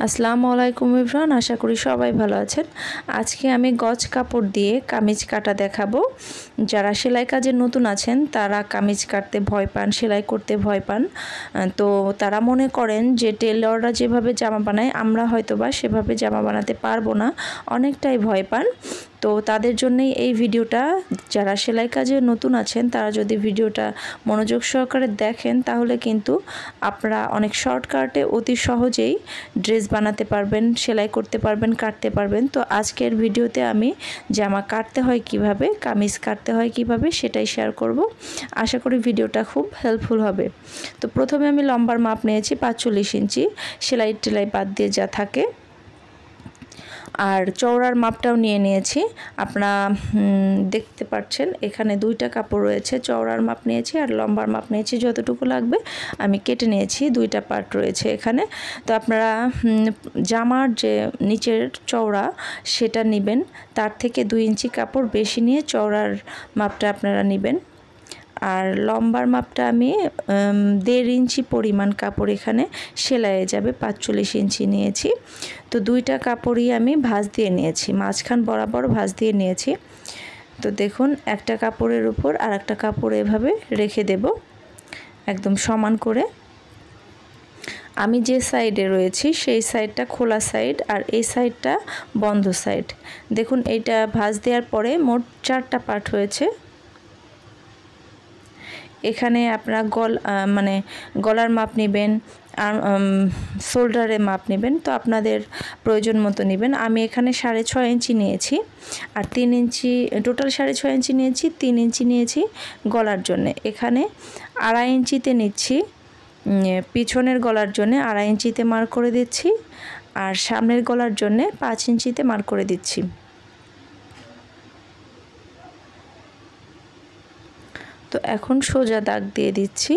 আসসালামু আলাইকুম এভরিওয়ান, আশা করি সবাই ভালো আছেন। আজকে আমি গজ কাপড় দিয়ে কামিজ কাটা দেখাবো। যারা সেলাই কাজে নতুন আছেন তারা কামিজ কাটতে ভয় পান, সেলাই করতে ভয় পান। তো তারা মনে করেন যে টেলররা যেভাবে জামা বানায় আমরা হয়তোবা সেভাবে জামা বানাতে পারবো না, অনেকটাই ভয় পান। তো তাদের জন্যই এই ভিডিওটা। যারা সেলাই কাজে নতুন আছেন তারা যদি ভিডিওটা মনোযোগ সহকারে দেখেন তাহলে কিন্তু আপনারা অনেক শর্টকাটে অতি সহজেই ড্রেস বানাতে পারবেন, সেলাই করতে পারবেন, কাটতে পারবেন। তো আজকের ভিডিওতে আমি জামা কাটতে হয় কিভাবে, কামিজ কাটতে হয় কিভাবে সেটাই শেয়ার করব। আশা করি ভিডিওটা খুব হেল্পফুল হবে। তো প্রথমে আমি লম্বার মাপ নিয়েছি 45 ইঞ্চি, সেলাই টেলাই বাদ দিয়ে যা থাকে। আর চওড়ার মাপটাও নিয়ে নিয়েছি। আপনারা দেখতে পাচ্ছেন এখানে দুইটা কাপড় রয়েছে। চওড়ার মাপ নিয়েছি আর লম্বার মাপ নিয়েছি, যতটুকু লাগবে আমি কেটে নিয়েছি। দুইটা পার্ট রয়েছে এখানে। তো আপনারা জামার যে নিচের চওড়া সেটা নেবেন, তার থেকে 2 ইঞ্চি কাপড় বেশি নিয়ে চওড়ার মাপটা আপনারা নেবেন। আর লম্বার মাপটা আমি 1.5 ইঞ্চি পরিমাণ কাপড় এখানে সেলাইয়ে যাবে, 45 ইঞ্চি নিয়েছি। তো দুইটা কাপড়ই আমি ভাঁজ দিয়ে নিয়েছি, মাঝখান বরাবর ভাঁজ দিয়ে নিয়েছি। তো দেখুন একটা কাপড়ের উপর আর একটা কাপড় এভাবে রেখে দেব একদম সমান করে। আমি যে সাইডে রয়েছি সেই সাইডটা খোলা সাইড আর এই সাইডটা বন্ধ সাইড। দেখুন এইটা ভাঁজ দেওয়ার পরে মোট 4টা পার্ট হয়েছে। এখানে আপনারা গলার মাপ নেবেন আর শোল্ডারে মাপ নেবেন, তো আপনাদের প্রয়োজন মতো নেবেন। আমি এখানে 6.5 ইঞ্চি নিয়েছি আর 3 ইঞ্চি, টোটাল 6.5 ইঞ্চি নিয়েছি, 3 ইঞ্চি নিয়েছি গলার জন্য। এখানে 2.5 ইঞ্চিতে নিচ্ছি, পিছনের গলার জন্য 2.5 ইঞ্চিতে মার্ক করে দিচ্ছি আর সামনের গলার জন্য 5 ইঞ্চিতে মার্ক করে দিচ্ছি। তো এখন সোজা দাগ দিয়ে দিচ্ছি।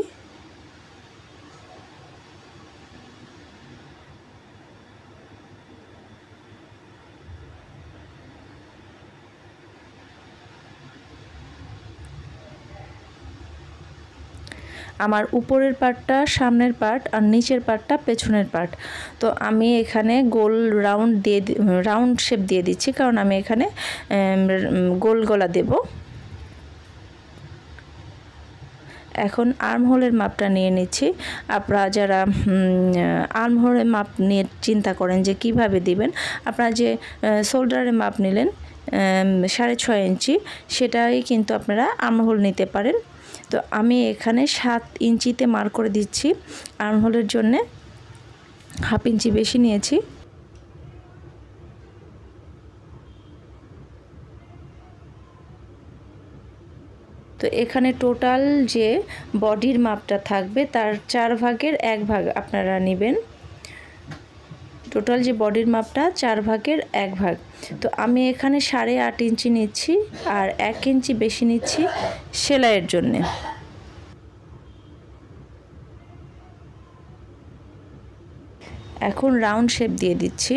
আমার উপরের পার্টটা সামনের পার্ট আর নিচের পার্টটা পেছনের পার্ট। তো আমি এখানে গোল রাউন্ড শেপ দিয়ে দিচ্ছি, কারণ আমি এখানে গোল গলা দেব। এখন আর্মহোলের মাপটা নিয়ে নিচ্ছি। আপনারা যারা আর্মহোলের মাপ নিয়ে চিন্তা করেন যে কিভাবে দিবেন, আপনারা যে শোল্ডারের মাপ নিলেন 6.5 ইঞ্চি, সেটাই কিন্তু আপনারা আর্মহোল নিতে পারেন। তো আমি এখানে 7 ইঞ্চিতে মার্ক করে দিচ্ছি, আর্মহোলের জন্যে 1/2 ইঞ্চি বেশি নিয়েছি। তো এখানে টোটাল যে বডির মাপটা থাকবে তার 4 ভাগের 1 ভাগ আপনারা নেবেন। টোটাল যে বডির মাপটা 4 ভাগের 1 ভাগ। তো আমি এখানে 8.5 ইঞ্চি নিচ্ছি আর 1 ইঞ্চি বেশি নিচ্ছি সেলাইয়ের জন্যে। এখন রাউন্ড শেপ দিয়ে দিচ্ছি।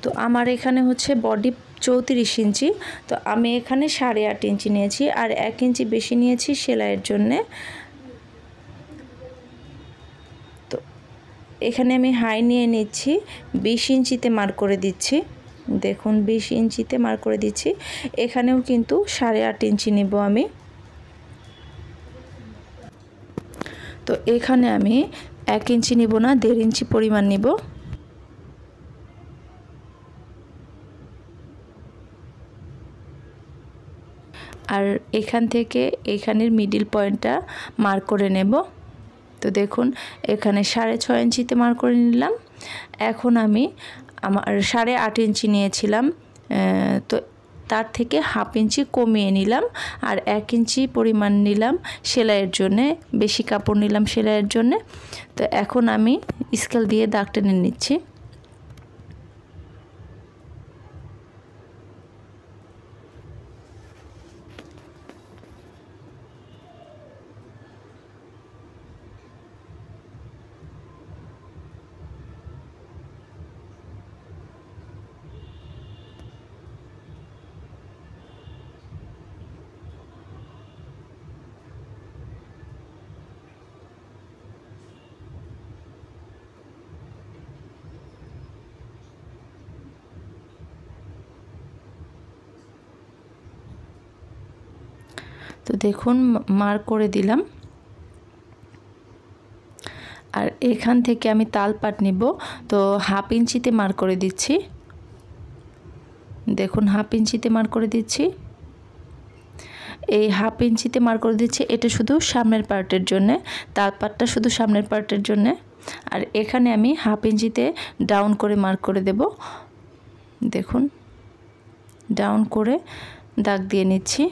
তো আমার এখানে হচ্ছে বডি 34 ইঞ্চি, তো আমি এখানে 8.5 ইঞ্চি নিয়েছি আর 1 ইঞ্চি বেশি নিয়েছি সেলাইয়ের জন্যে। তো এখানে আমি হাই নিয়ে নিচ্ছি, 20 ইঞ্চিতে মার্ক করে দিচ্ছি। দেখুন 20 ইঞ্চিতে মার্ক করে দিচ্ছি। এখানেও কিন্তু 8.5 ইঞ্চি নেব আমি। তো এখানে আমি 1 ইঞ্চি নিব না, 1.5 ইঞ্চি পরিমাণ নিব। আর এখান থেকে এখানের মিডিল পয়েন্টটা মার্ক করে নেব। তো দেখুন এখানে 6.5 ইঞ্চিতে মার্ক করে নিলাম। এখন আমি আমার 8.5 ইঞ্চি নিয়েছিলাম, তো তার থেকে 1/2 ইঞ্চি কমিয়ে নিলাম আর 1 ইঞ্চি পরিমাণ নিলাম সেলাইয়ের জন্যে, বেশি কাপড় নিলাম সেলাইয়ের জন্যে। তো এখন আমি স্কেল দিয়ে দাগ টেনে নিচ্ছি। তো দেখুন মার্ক করে দিলাম। আর এখান থেকে আমি তাল পাট নিব, তো 1/2 ইঞ্চিতে মার্ক করে দিচ্ছি। দেখুন 1/2 ইঞ্চিতে মার্ক করে দিচ্ছি। এই 1/2 ইঞ্চিতে মার্ক করে দিচ্ছি, এটা শুধু সামনের পার্টের জন্যে, তাল পাটটা শুধু সামনের পার্টের জন্যে। আর এখানে আমি 1/2 ইঞ্চিতে ডাউন করে মার্ক করে দেব। দেখুন ডাউন করে দাগ দিয়ে নিচ্ছি।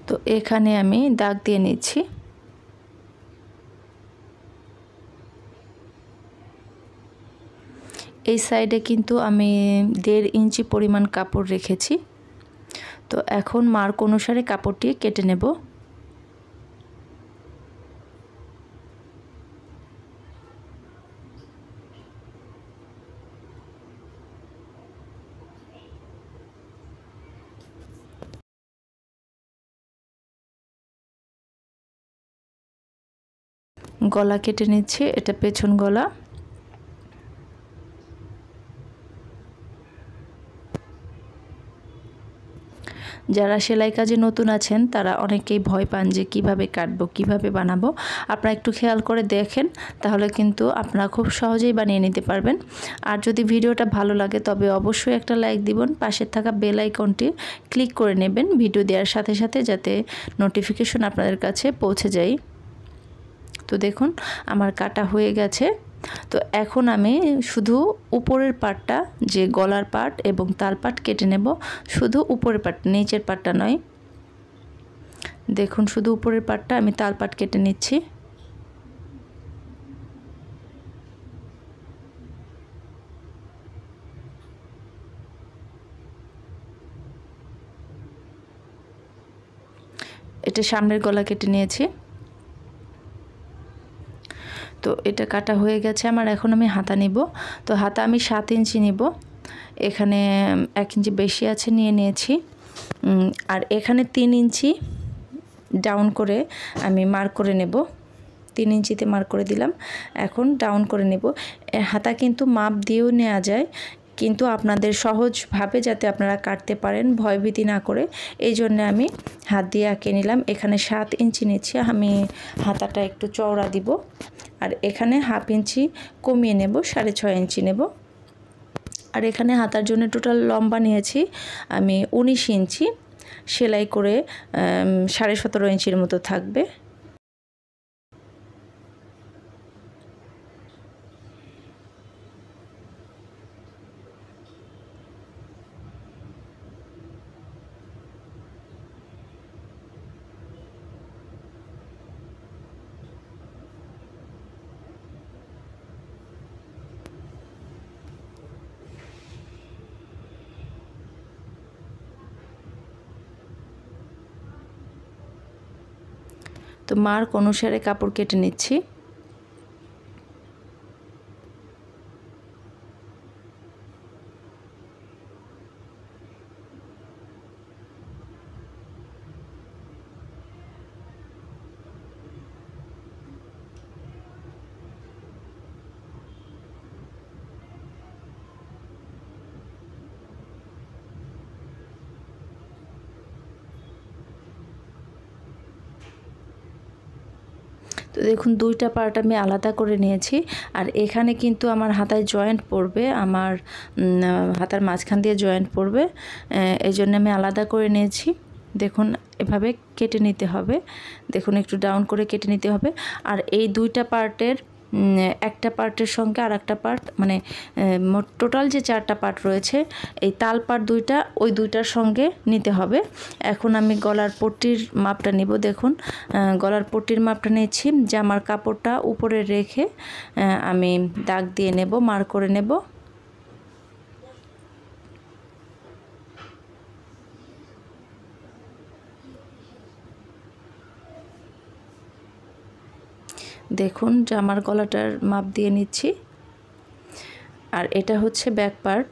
তো এখানে আমি দাগ দিয়ে নিচ্ছি। এই সাইডে কিন্তু আমি 1.5 ইঞ্চি পরিমাণ কাপড় রেখেছি। তো এখন মার্ক অনুসারে কাপড়টি কেটে নেব। গলা কেটে নিচ্ছি, এটা পেছন গলা। যারা সেলাই কাজে নতুন আছেন তারা অনেকেই ভয় পান যে কিভাবে কাটবো, কিভাবে বানাবো। আপনারা একটু খেয়াল করে দেখেন, তাহলে কিন্তু আপনারা খুব সহজেই বানিয়ে নিতে পারবেন। আর যদি ভিডিওটা ভালো লাগে তবে অবশ্যই একটা লাইক দিবেন, পাশে থাকা বেল আইকনটি ক্লিক করে নেবেন ভিডিও দেওয়ার সাথে সাথে, যাতে নোটিফিকেশন আপনাদের কাছে পৌঁছে যায়। তো দেখুন আমার কাটা হয়ে গেছে। তো এখন আমি শুধু উপরের পাটটা, যে গলার পাট এবং তাল পাট কেটে নেব, শুধু উপরের পাট, নিচের পাটটা নয়। দেখুন শুধু উপরের পাটটা আমি তাল পাট কেটে নিচ্ছি। এটা সামনের গলা কেটে নিয়েছি। তো এটা কাটা হয়ে গেছে আমার। এখন আমি হাতা নিব। তো হাতা আমি 7 ইঞ্চি নিব, এখানে 1 ইঞ্চি বেশি আছে নিয়ে নিয়েছি। আর এখানে 3 ইঞ্চি ডাউন করে আমি মার্ক করে নেব। 3 ইঞ্চিতে মার্ক করে দিলাম, এখন ডাউন করে নেব। হাতা কিন্তু মাপ দিয়েও নেওয়া যায়, কিন্তু আপনাদের সহজভাবে যাতে আপনারা কাটতে পারেন ভয়ভীতি না করে, এই জন্য আমি হাত দিয়ে আঁকে নিলাম। এখানে 7 ইঞ্চি নিচ্ছি আমি, হাতাটা একটু চওড়া দিব। আর এখানে 1/2 ইঞ্চি কমিয়ে নেব, 6.5 ইঞ্চি নেব। আর এখানে হাতার জন্য টোটাল লম্বা নিয়েছি আমি 19 ইঞ্চি, সেলাই করে 17.5 ইঞ্চির মতো থাকবে। তো মার্ক অনুসারে কাপড় কেটে নিচ্ছি। তো দেখুন দুইটা পার্ট আমি আলাদা করে নিয়েছি। আর এখানে কিন্তু আমার হাতায় জয়েন্ট পড়বে, আমার হাতার মাঝখান দিয়ে জয়েন্ট পড়বে, এই জন্য আমি আলাদা করে নিয়েছি। দেখুন এভাবে কেটে নিতে হবে, দেখুন একটু ডাউন করে কেটে নিতে হবে। আর এই দুইটা পার্টের একটা পার্টের সঙ্গে আর একটা পার্ট, মানে মোট টোটাল যে 4টা পার্ট রয়েছে, এই তাল পাট দুইটা ওই দুইটার সঙ্গে নিতে হবে। এখন আমি গলার পট্টির মাপটা নিব। দেখুন গলার পট্টির মাপটা নিয়েছি, জামার কাপড়টা উপরে রেখে আমি দাগ দিয়ে নেব, মার্ক করে নেব। দেখুন জামার গলাটার মাপ দিয়ে নিচ্ছি। আর এটা হচ্ছে ব্যাক পার্ট।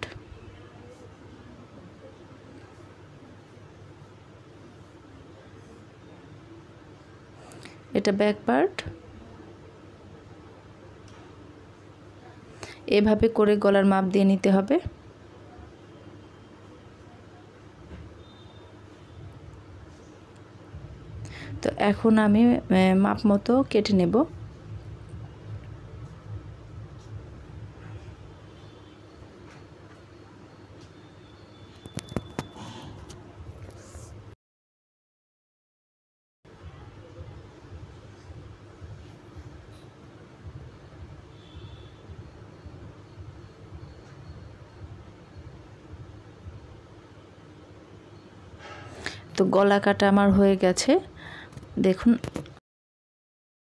এটা ব্যাক পার্ট। এভাবে করে গলার মাপ দিয়ে নিতে হবে। তো এখন আমি মাপ মতো কেটে নেব। তো গলা কাটা আমার হয়ে গেছে, দেখুন